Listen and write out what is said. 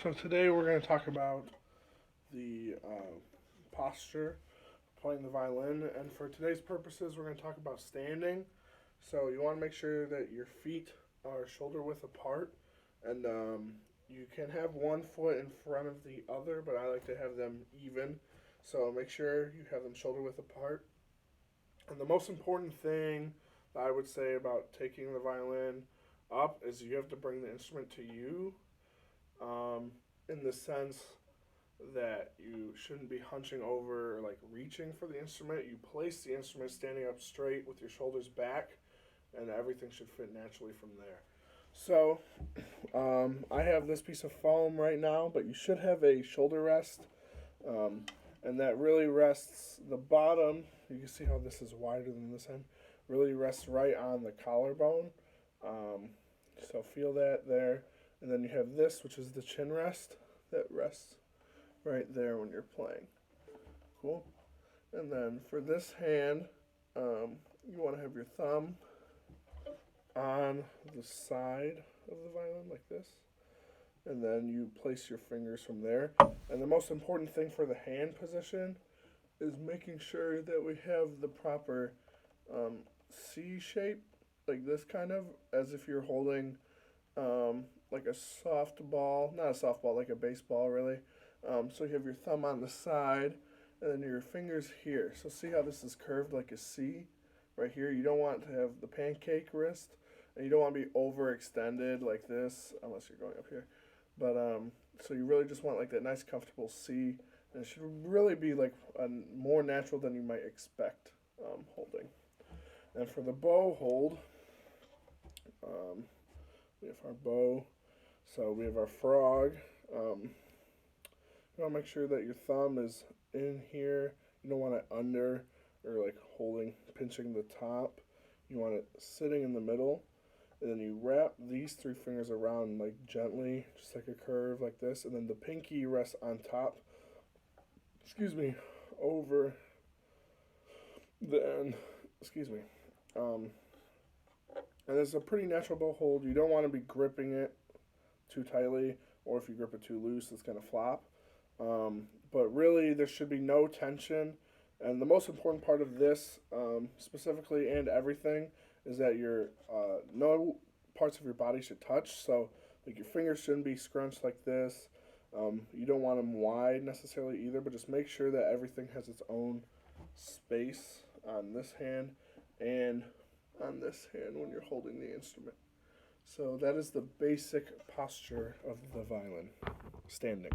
So today we're going to talk about the posture playing the violin, and for today's purposes, we're going to talk about standing. So you want to make sure that your feet are shoulder width apart, and you can have one foot in front of the other, but I like to have them even. So make sure you have them shoulder width apart. And the most important thing that I would say about taking the violin up is you have to bring the instrument to you, in the sense that you shouldn't be hunching over or like reaching for the instrument. You place the instrument standing up straight with your shoulders back, and everything should fit naturally from there. So, I have this piece of foam right now, but you should have a shoulder rest, um, and that really rests the bottom. You can see how this is wider than this end. Really rests right on the collarbone. So feel that there. And then you have this, which is the chin rest, that rests right there when you're playing. Cool. And then for this hand, you want to have your thumb on the side of the violin like this. And then you place your fingers from there. And the most important thing for the hand position is making sure that we have the proper C shape, like this kind of, as if you're holding like a softball, not a softball, like a baseball, really. So you have your thumb on the side, and then your fingers here. So see how this is curved like a C right here? You don't want to have the pancake wrist, and you don't want to be overextended like this, unless you're going up here. But so you really just want like that nice comfortable C, and it should really be like more natural than you might expect holding. And for the bow hold, we have our bow. So we have our frog. You want to make sure that your thumb is in here. You don't want it under or like holding, pinching the top. You want it sitting in the middle. And then you wrap these three fingers around like gently, just like a curve like this. And then the pinky rests on top, over the end, and it's a pretty natural bow hold. You don't want to be gripping it too tightly, or if you grip it too loose, it's going to flop. But really, there should be no tension. And the most important part of this, specifically and everything, is that your no parts of your body should touch. So, like your fingers shouldn't be scrunched like this. You don't want them wide necessarily either, but just make sure that everything has its own space on this hand and on this hand when you're holding the instrument. So that is the basic posture of the violin, standing.